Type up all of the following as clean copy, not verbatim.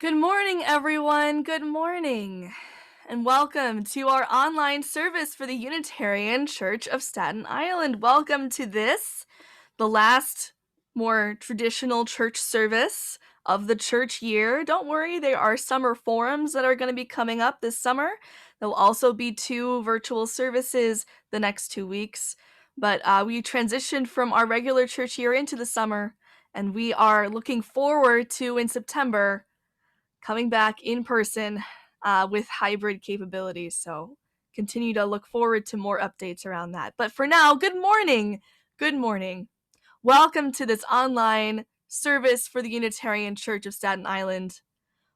Good morning, everyone. Good morning. And welcome to our online service for the Unitarian Church of Staten Island. Welcome to this, the last more traditional church service of the church year. Don't worry, there are summer forums that are going to be coming up this summer. There will also be 2 virtual services the next 2 weeks. But we transitioned from our regular church year into the summer, and we are looking forward to, in September, coming back in person with hybrid capabilities. So continue to look forward to more updates around that. But for now, good morning. Good morning. Welcome to this online service for the Unitarian Church of Staten Island.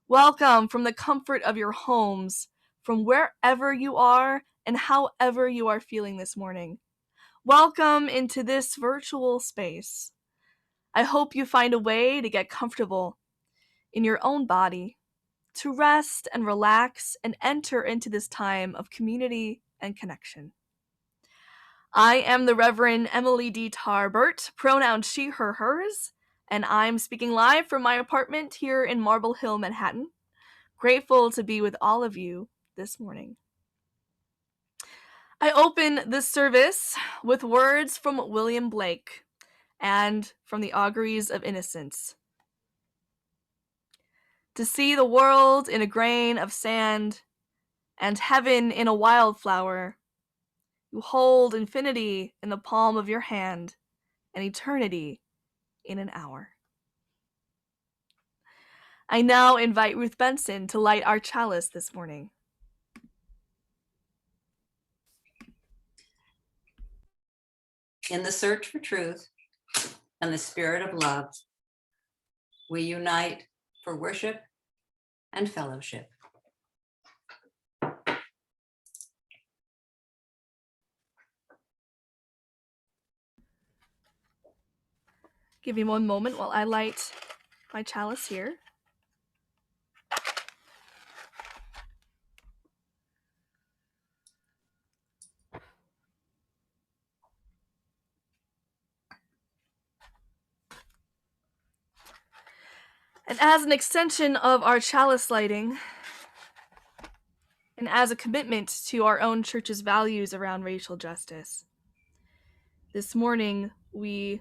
Welcome from the comfort of your homes, from wherever you are and however you are feeling this morning. Welcome into this virtual space. I hope you find a way to get comfortable in your own body, to rest and relax and enter into this time of community and connection. I am the Reverend Emily DeTar Birt, pronoun she, her, hers, and I'm speaking live from my apartment here in Marble Hill, Manhattan. Grateful to be with all of you this morning. I open this service with words from William Blake and from the Auguries of Innocence. To see the world in a grain of sand and heaven in a wildflower, you hold infinity in the palm of your hand and eternity in an hour. I now invite Ruth Benson to light our chalice this morning. In the search for truth and the spirit of love, we unite for worship and fellowship. Give me one moment while I light my chalice here. And as an extension of our chalice lighting, and as a commitment to our own church's values around racial justice, this morning we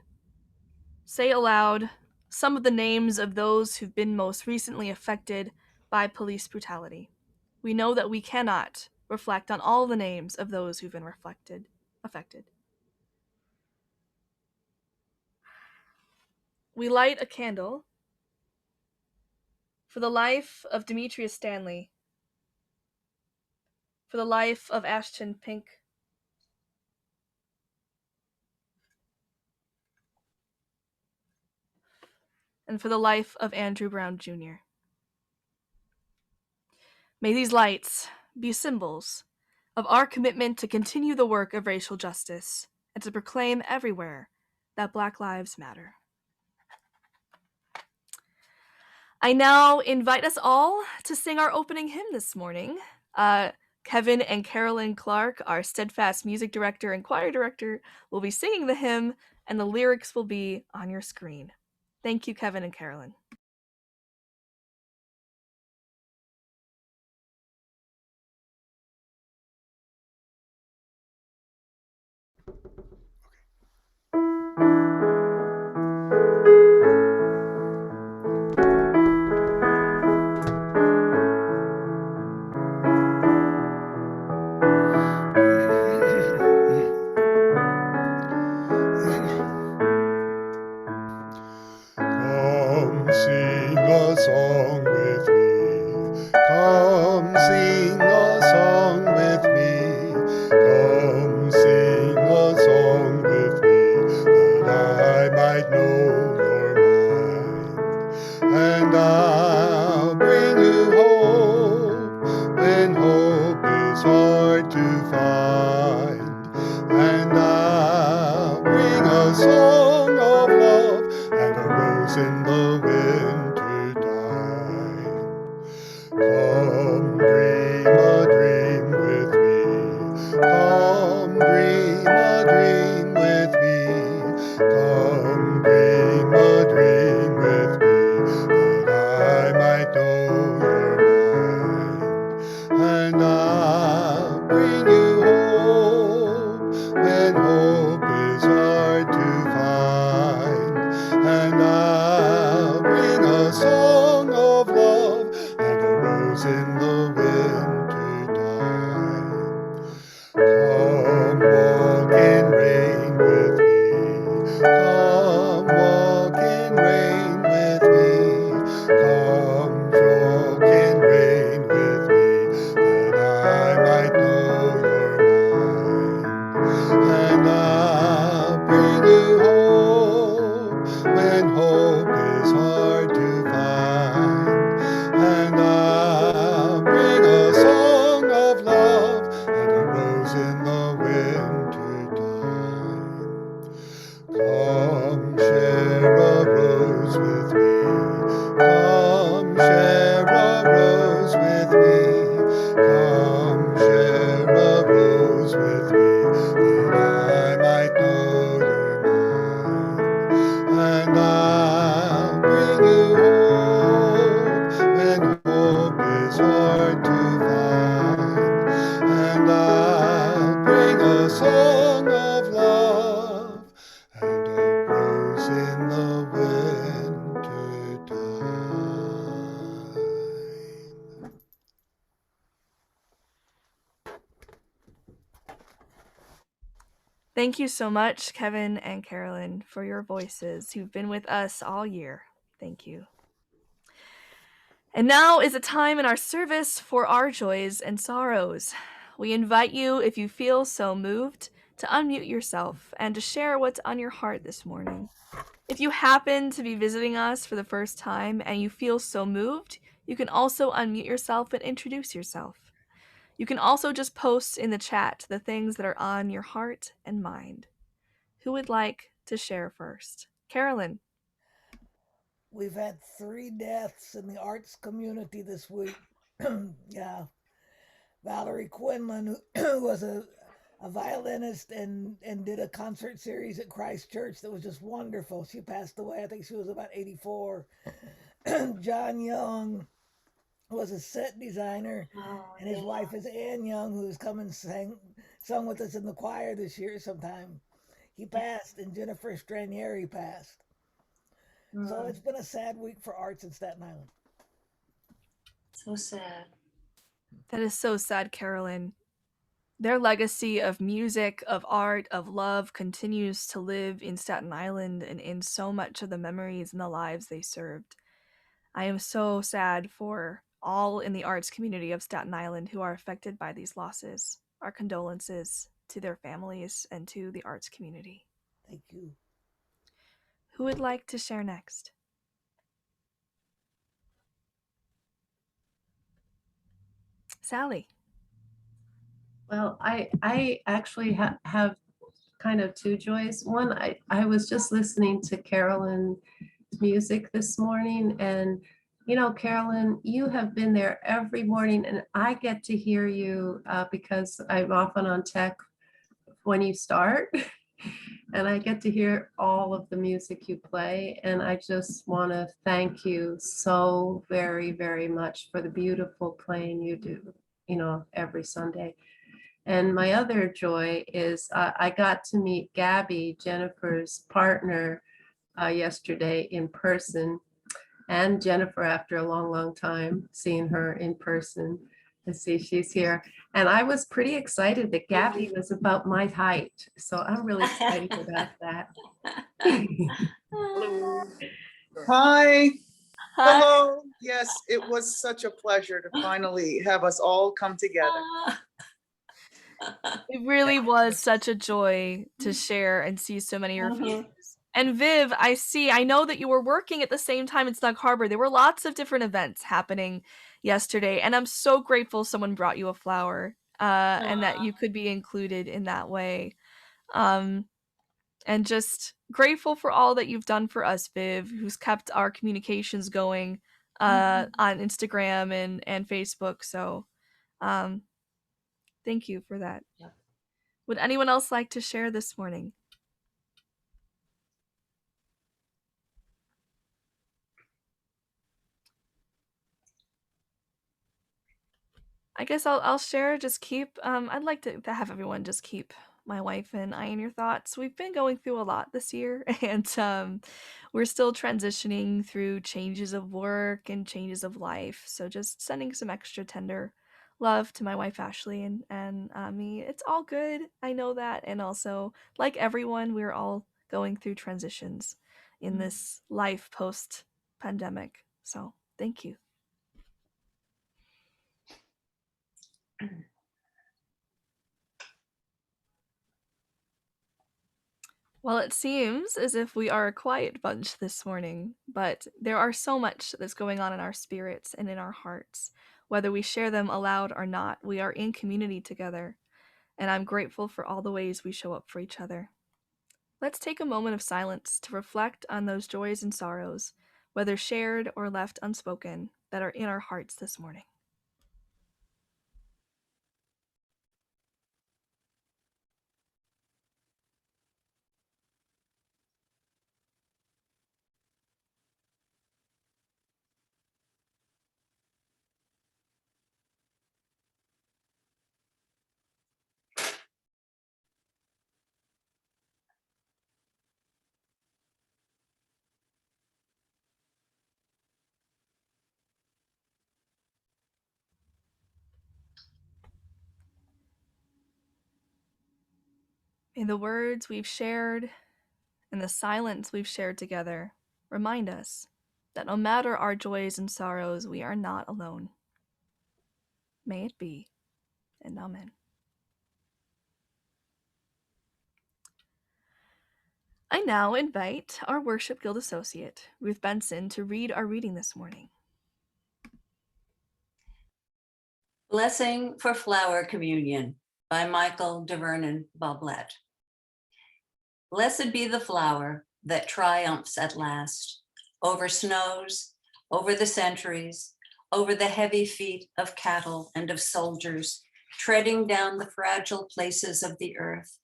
say aloud some of the names of those who've been most recently affected by police brutality. We know that we cannot reflect on all the names of those who've been affected. We light a candle for the life of Demetrius Stanley, for the life of Ashton Pink, and for the life of Andrew Brown Jr. May these lights be symbols of our commitment to continue the work of racial justice and to proclaim everywhere that Black lives matter. I now invite us all to sing our opening hymn this morning. Kevin and Carolyn Clark, our steadfast music director and choir director, will be singing the hymn, and the lyrics will be on your screen. Thank you, Kevin and Carolyn. Come sing a song with me. Come sing a song with me. Come sing a song with me, that I might know your mind. And I'll bring you hope when hope is hard to find. And I'll bring a song of love and a rose in the winter time. Come dream a dream with me. Come dream a dream with me. Come dream a dream with me, that I might know Come share a rose with me. Come share a rose with me. Come share a rose with me, that I might know you're mine. And I'll bring you hope when hope is hard to find. And I'll bring a song of love and a rose in the winter time. Thank you so much, Kevin and Carolyn, for your voices who've been with us all year. Thank you. And now is a time in our service for our joys and sorrows. We invite you, if you feel so moved, to unmute yourself and to share what's on your heart this morning. If you happen to be visiting us for the first time and you feel so moved, you can also unmute yourself and introduce yourself. You can also just post in the chat the things that are on your heart and mind. Who would like to share first? Carolyn. We've had 3 deaths in the arts community this week. Yeah. Valerie Quinlan, who was a violinist and did a concert series at Christ Church that was just wonderful. She passed away. I think she was about 84. John Young was a set designer, and his wife is Ann Young, who's come and sung with us in the choir this year sometime. He passed, and Jennifer Stranieri passed. So it's been a sad week for arts in Staten Island. So sad. That is so sad, Carolyn. Their legacy of music, of art, of love continues to live in Staten Island and in so much of the memories and the lives they served. I am so sad for all in the arts community of Staten Island who are affected by these losses. Our condolences to their families and to the arts community. Thank you. Who would like to share next? Sally. Well, I actually have kind of 2 joys. One, I was just listening to Carolyn's music this morning, and Carolyn, you have been there every morning, and I get to hear you because I'm often on tech when you start, and I get to hear all of the music you play, and I just want to thank you so very, very much for the beautiful playing you do, every Sunday. And my other joy is I got to meet Gabby, Jennifer's partner, yesterday in person, and Jennifer after a long, long time, seeing her in person. And see, she's here. And I was pretty excited that Gabby was about my height. So I'm really excited about that. Hello. Hi. Hello. Yes, it was such a pleasure to finally have us all come together. It really was such a joy to share and see so many of your faces. And Viv, I know that you were working at the same time in Snug Harbor. There were lots of different events happening yesterday, and I'm so grateful someone brought you a flower and that you could be included in that way. And just grateful for all that you've done for us, Viv, who's kept our communications going on Instagram and Facebook. So thank you for that. Yep. Would anyone else like to share this morning? I guess I'll share. Just keep. I'd like to have everyone just keep my wife and I in your thoughts. We've been going through a lot this year, and we're still transitioning through changes of work and changes of life. So just sending some extra tender love to my wife Ashley and me. It's all good. I know that, and also like everyone, we're all going through transitions in this life post pandemic. So thank you. Well, it seems as if we are a quiet bunch this morning, but there are so much that's going on in our spirits and in our hearts. Whether we share them aloud or not, we are in community together, and I'm grateful for all the ways we show up for each other. let's take a moment of silence to reflect on those joys and sorrows, whether shared or left unspoken, that are in our hearts this morning. May the words we've shared and the silence we've shared together remind us that no matter our joys and sorrows, we are not alone. May it be, and amen. I now invite our Worship Guild associate, Ruth Benson, to read our reading this morning. Blessing for Flower Communion by Michael de Vernon Boblet. Blessed be the flower that triumphs at last over snows, over the centuries, over the heavy feet of cattle and of soldiers treading down the fragile places of the earth.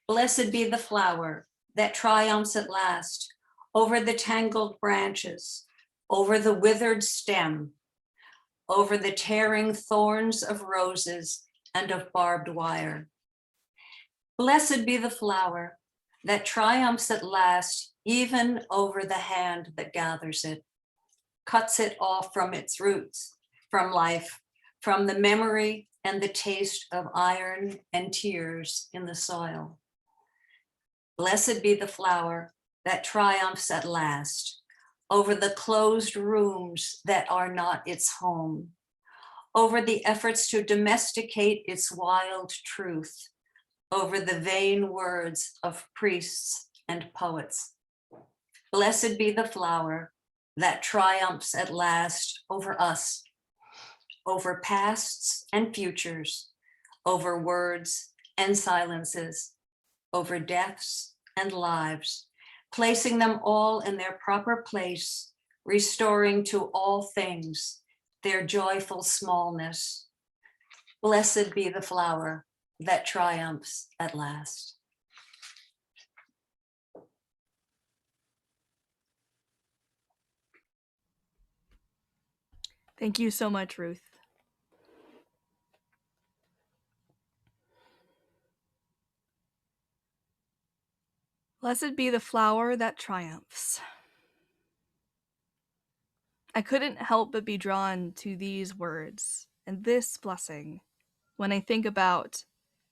Blessed be the flower that triumphs at last over the tangled branches, over the withered stem, over the tearing thorns of roses and of barbed wire. Blessed be the flower that triumphs at last, even over the hand that gathers it, cuts it off from its roots, from life, from the memory and the taste of iron and tears in the soil. Blessed be the flower that triumphs at last over the closed rooms that are not its home, over the efforts to domesticate its wild truth, over the vain words of priests and poets. Blessed be the flower that triumphs at last over us, over pasts and futures, over words and silences, over deaths and lives, placing them all in their proper place, restoring to all things their joyful smallness. Blessed be the flower that triumphs at last. Thank you so much, Ruth. Blessed be the flower that triumphs. I couldn't help but be drawn to these words and this blessing when I think about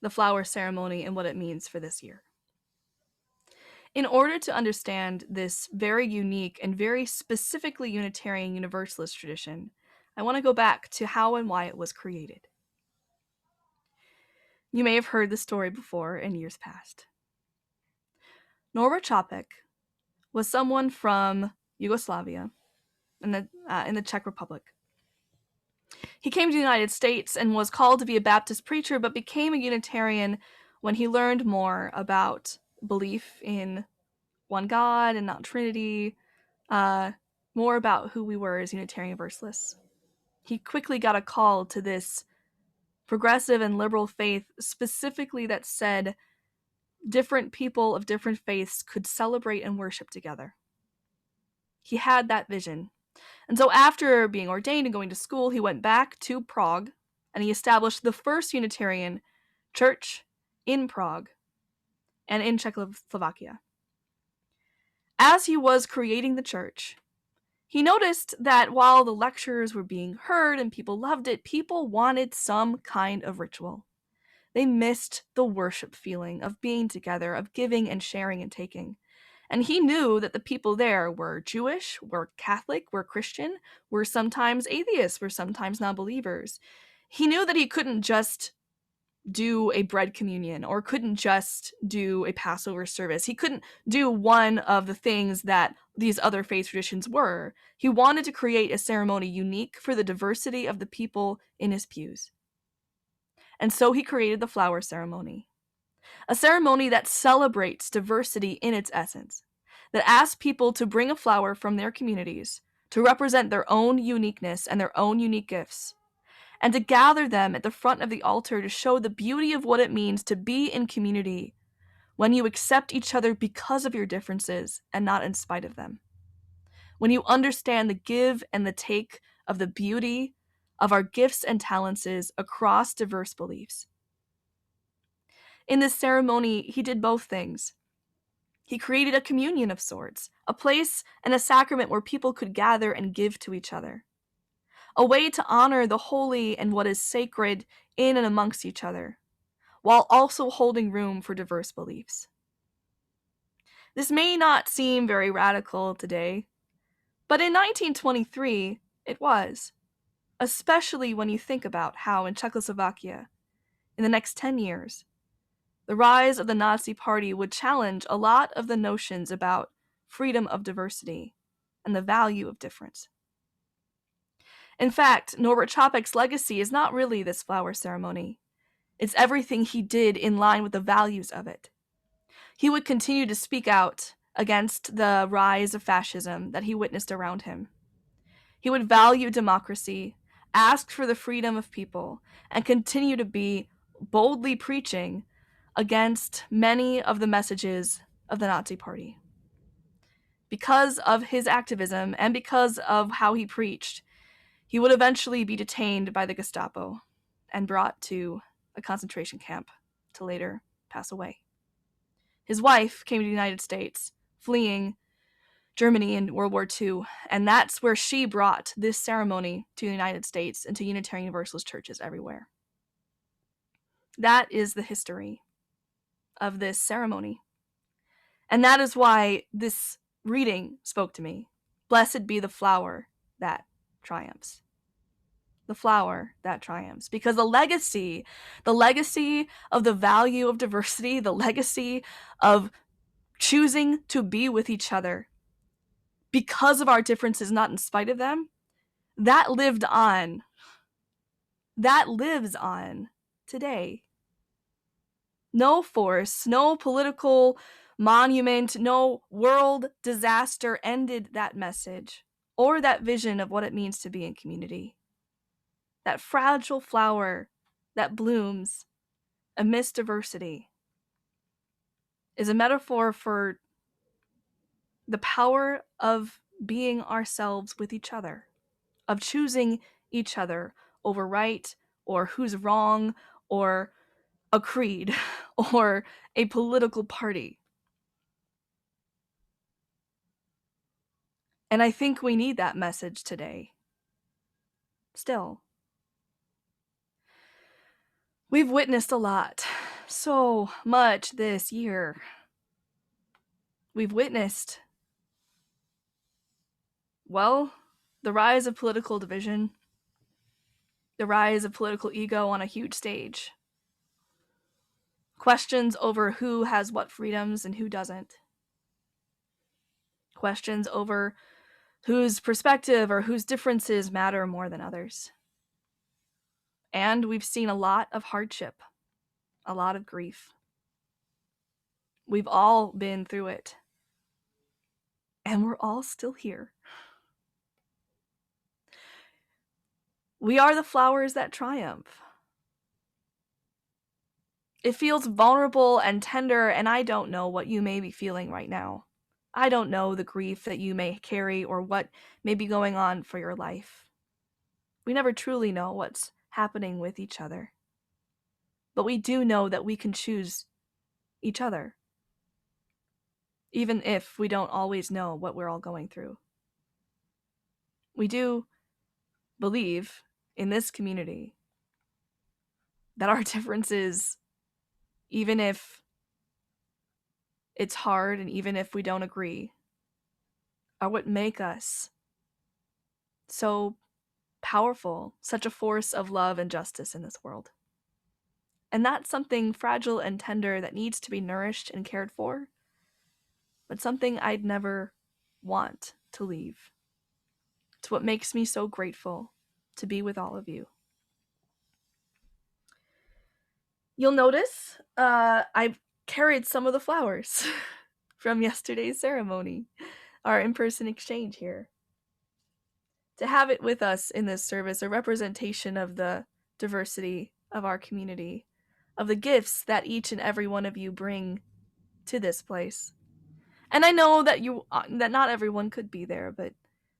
the flower ceremony and what it means for this year. In order to understand this very unique and very specifically Unitarian Universalist tradition, I want to go back to how and why it was created. You may have heard the story before in years past. Norbert Čapek was someone from Yugoslavia in the Czech Republic. He came to the United States and was called to be a Baptist preacher, but became a Unitarian when he learned more about belief in one God and not Trinity, more about who we were as Unitarian Universalists. He quickly got a call to this progressive and liberal faith, specifically that said different people of different faiths could celebrate and worship together. He had that vision. And so after being ordained and going to school, he went back to Prague and he established the first Unitarian church in Prague and in Czechoslovakia. As he was creating the church, he noticed that while the lectures were being heard and people loved it, people wanted some kind of ritual. They missed the worship feeling of being together, of giving and sharing and taking. And he knew that the people there were Jewish, were Catholic, were Christian, were sometimes atheists, were sometimes non-believers. He knew that he couldn't just do a bread communion or couldn't just do a Passover service. He couldn't do one of the things that these other faith traditions were. He wanted to create a ceremony unique for the diversity of the people in his pews. And so he created the flower ceremony. A ceremony that celebrates diversity in its essence, that asks people to bring a flower from their communities to represent their own uniqueness and their own unique gifts, and to gather them at the front of the altar to show the beauty of what it means to be in community when you accept each other because of your differences and not in spite of them. When you understand the give and the take of the beauty of our gifts and talents across diverse beliefs. In this ceremony, he did both things. He created a communion of sorts, a place and a sacrament where people could gather and give to each other, a way to honor the holy and what is sacred in and amongst each other, while also holding room for diverse beliefs. This may not seem very radical today, but in 1923, it was, especially when you think about how in Czechoslovakia, in the next 10 years, the rise of the Nazi Party would challenge a lot of the notions about freedom of diversity and the value of difference. In fact, Norbert Čapek's legacy is not really this flower ceremony. It's everything he did in line with the values of it. He would continue to speak out against the rise of fascism that he witnessed around him. He would value democracy, ask for the freedom of people, and continue to be boldly preaching against many of the messages of the Nazi Party. Because of his activism and because of how he preached, he would eventually be detained by the Gestapo and brought to a concentration camp to later pass away. His wife came to the United States, fleeing Germany in World War II, and that's where she brought this ceremony to the United States and to Unitarian Universalist churches everywhere. That is the history of this ceremony. And that is why this reading spoke to me. Blessed be the flower that triumphs. The flower that triumphs. Because the legacy of the value of diversity, the legacy of choosing to be with each other because of our differences, not in spite of them, that lived on. That lives on today. No force, no political monument, no world disaster ended that message or that vision of what it means to be in community. That fragile flower that blooms amidst diversity is a metaphor for the power of being ourselves with each other, of choosing each other over right or who's wrong or a creed or a political party. And I think we need that message today. Still. We've witnessed a lot, so much this year. We've witnessed, well, the rise of political division, the rise of political ego on a huge stage, questions over who has what freedoms and who doesn't, questions over whose perspective or whose differences matter more than others. And we've seen a lot of hardship, a lot of grief. We've all been through it. And we're all still here. We are the flowers that triumph. It feels vulnerable and tender, and I don't know what you may be feeling right now. I don't know the grief that you may carry or what may be going on for your life. We never truly know what's happening with each other. But we do know that we can choose each other, even if we don't always know what we're all going through. We do believe in this community that our differences, even if it's hard and even if we don't agree, are what make us so powerful, such a force of love and justice in this world. And that's something fragile and tender that needs to be nourished and cared for, but something I'd never want to leave. It's what makes me so grateful to be with all of you. You'll notice I've carried some of the flowers from yesterday's ceremony, our in-person exchange here. To have it with us in this service, a representation of the diversity of our community, of the gifts that each and every one of you bring to this place. And I know that that not everyone could be there, but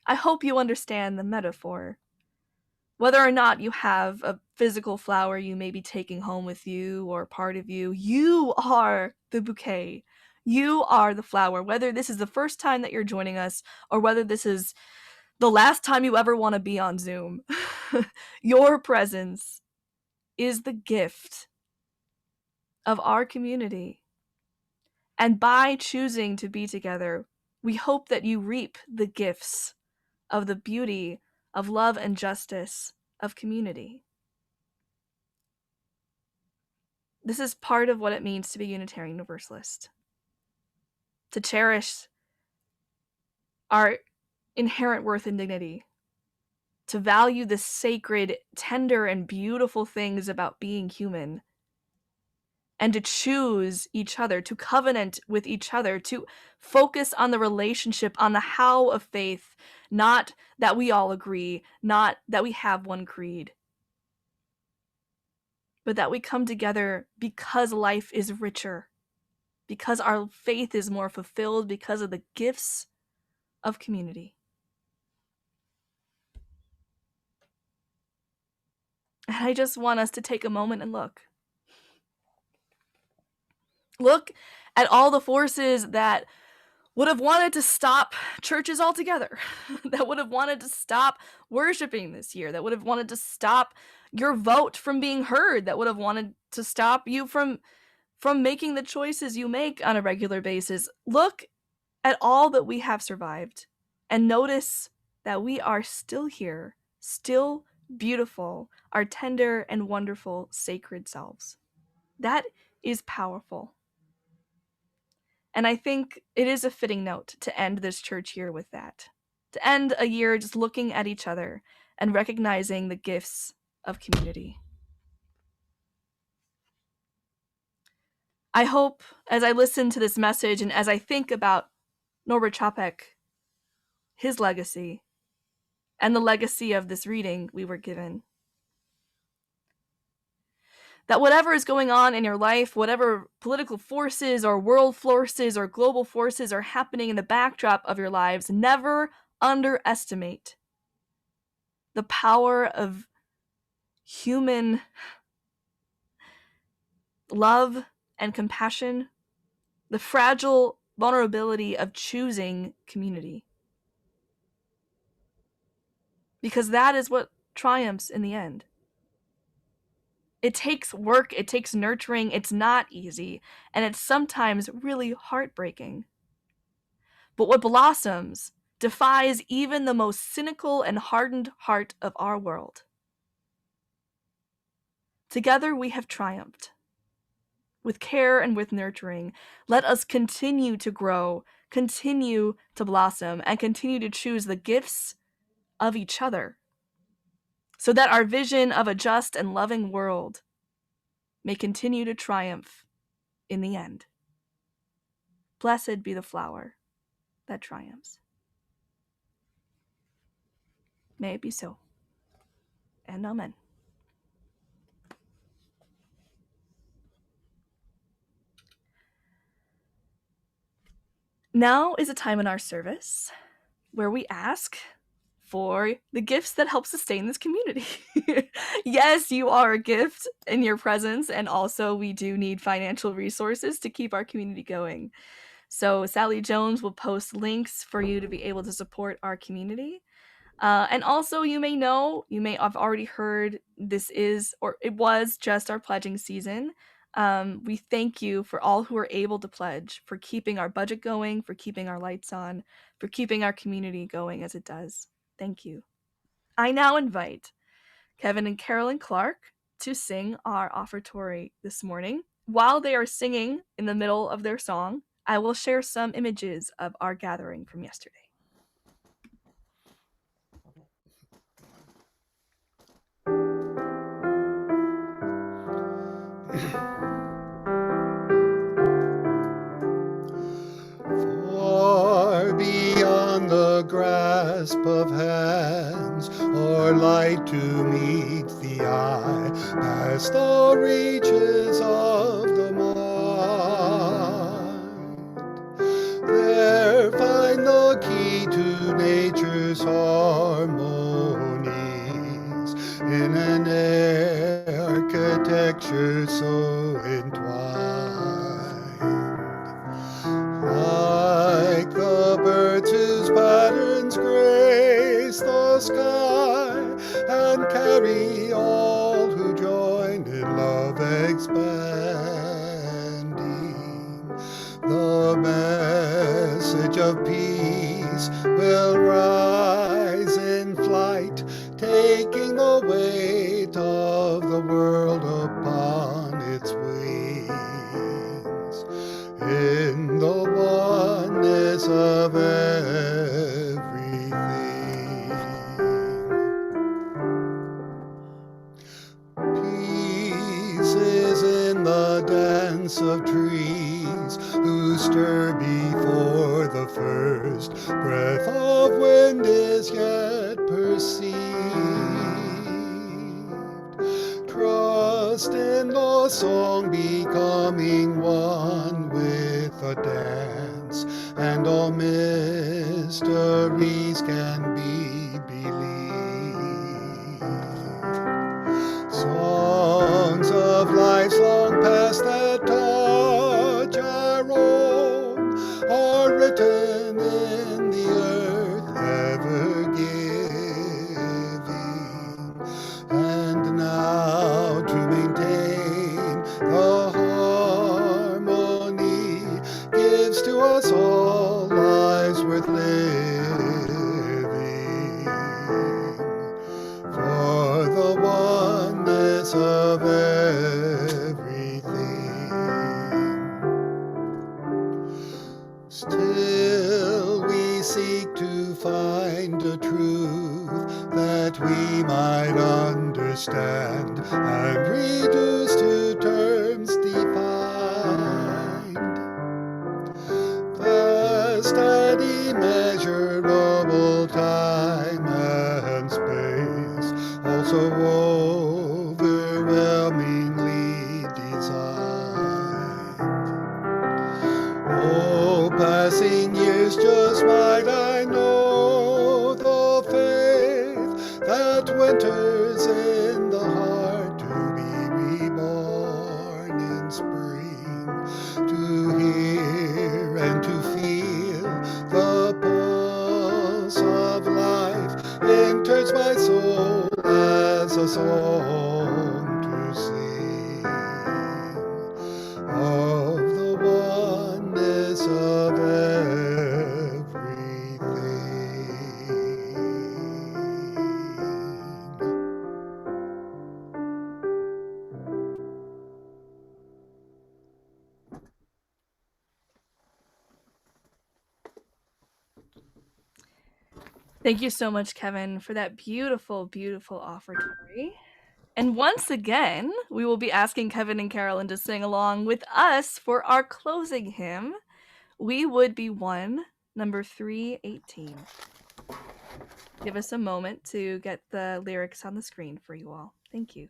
I hope you understand the metaphor. Whether or not you have a physical flower you may be taking home with you or part of you, you are the bouquet. You are the flower, whether this is the first time that you're joining us or whether this is the last time you ever want to be on Zoom. Your presence is the gift of our community. And by choosing to be together, we hope that you reap the gifts of the beauty of love and justice of community. This is part of what it means to be Unitarian Universalist. To cherish our inherent worth and dignity. To value the sacred, tender, and beautiful things about being human. And to choose each other, to covenant with each other, to focus on the relationship, on the how of faith, not that we all agree, not that we have one creed, but that we come together because life is richer, because our faith is more fulfilled because of the gifts of community. And I just want us to take a moment and look. Look at all the forces that would have wanted to stop churches altogether, that would have wanted to stop worshiping this year, that would have wanted to stop your vote from being heard, that would have wanted to stop you from making the choices you make on a regular basis. Look at all that we have survived and notice that we are still here, still beautiful, our tender and wonderful sacred selves. That is powerful. And I think it is a fitting note to end this church year with that. To end a year just looking at each other and recognizing the gifts of community. I hope as I listen to this message and as I think about Norbert Chapek, his legacy, and the legacy of this reading we were given, that whatever is going on in your life, whatever political forces or world forces or global forces are happening in the backdrop of your lives, never underestimate the power of human love and compassion, the fragile vulnerability of choosing community. Because that is what triumphs in the end. It takes work, it takes nurturing, it's not easy, and it's sometimes really heartbreaking. But what blossoms defies even the most cynical and hardened heart of our world. Together we have triumphed. With care and with nurturing, let us continue to grow, continue to blossom, and continue to choose the gifts of each other, so that our vision of a just and loving world may continue to triumph in the end. Blessed be the flower that triumphs. May it be so. And amen. Now is a time in our service where we ask for the gifts that help sustain this community. Yes, you are a gift in your presence, and also we do need financial resources to keep our community going. So Sally Jones will post links for you to be able to support our community. And also, you may have already heard, it was just our pledging season. We thank you for all who are able to pledge, for keeping our budget going, for keeping our lights on, for keeping our community going as it does. Thank you. I now invite Kevin and Carolyn Clark to sing our offertory this morning. While they are singing in the middle of their song, I will share some images of our gathering from yesterday. clasp of hands, or light to meet the eye, past the reaches of the mind. There find the key to nature's harmonies in an architecture so entwined. Like the birds whose patterns grace the sky and carry all who join in love expanding, the message of peace will rise in flight, taking the weight of the world upon its wings, in the oneness of everything. Peace is in the dance of trees who stir before the first breath of wind is yet perceived. Trust in the song becoming one with the dance, and all mysteries can be believed. Songs of life's long past that touch our own are written in the earth ever giving, and now to maintain the harmony gives to us all lives worth living, for the oneness of everything. Still we seek to find a truth that we might understand and reduce to terms defined. Vast and immeasurable time and space, also overwhelmingly designed. Oh, passing years, just might I know the faith that winters in the heart to be reborn in spring, to hear and to feel the pulse of life enters my soul as a song to sing of the oneness of everything. Thank you so much, Kevin, for that beautiful, beautiful offertory. And once again, we will be asking Kevin and Carolyn to sing along with us for our closing hymn, We Would Be One, number 318. Give us a moment to get the lyrics on the screen for you all. Thank you.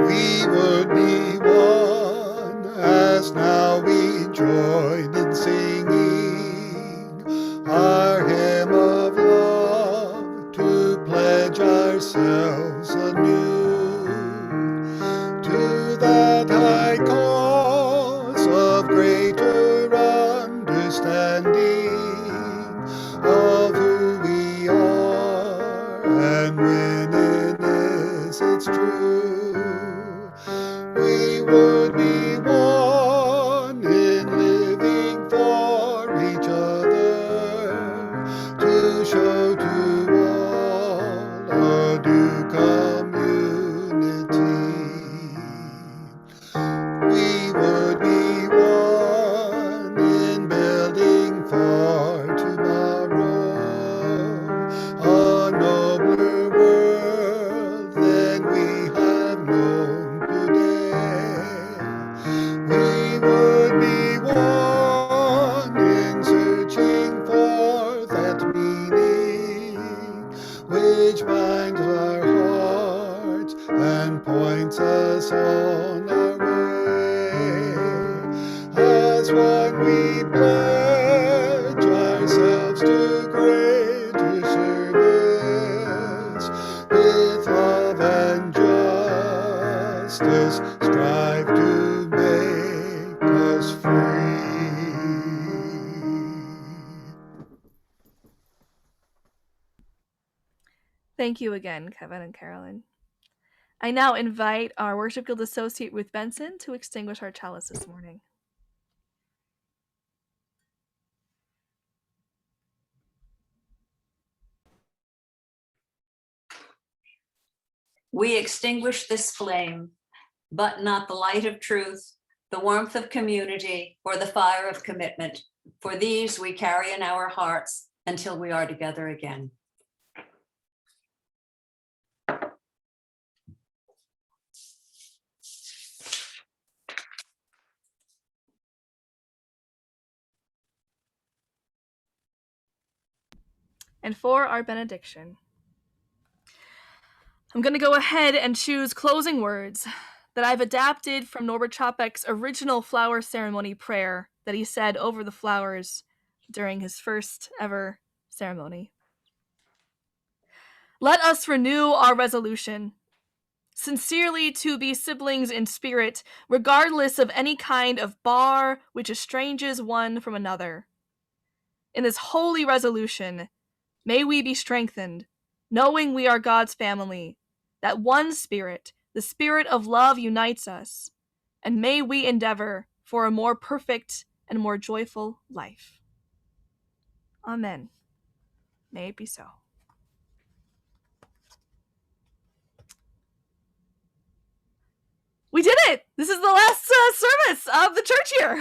We would be one as now we join in singing our hymn of love to pledge ourselves anew to that high cause of greater understanding of who we are and when in essence true. We would be one in living for each other to show to all a due community. inclines our hearts and points us on our way. As one we pledge ourselves to greater service, with love and justice strive to make us free. Thank you again, Kevin and Carolyn. I now invite our Worship Guild Associate Ruth Benson to extinguish our chalice this morning. We extinguish this flame, but not the light of truth, the warmth of community, or the fire of commitment. For these we carry in our hearts until we are together again. And for our benediction, I'm going to go ahead and choose closing words that I've adapted from Norbert Chopek's original flower ceremony prayer that he said over the flowers during his first ever ceremony. Let us renew our resolution, sincerely to be siblings in spirit, regardless of any kind of bar which estranges one from another. In this holy resolution, may we be strengthened, knowing we are God's family, that one spirit, the spirit of love, unites us, and may we endeavor for a more perfect and more joyful life. Amen. May it be so. We did it! This is the last service of the church year.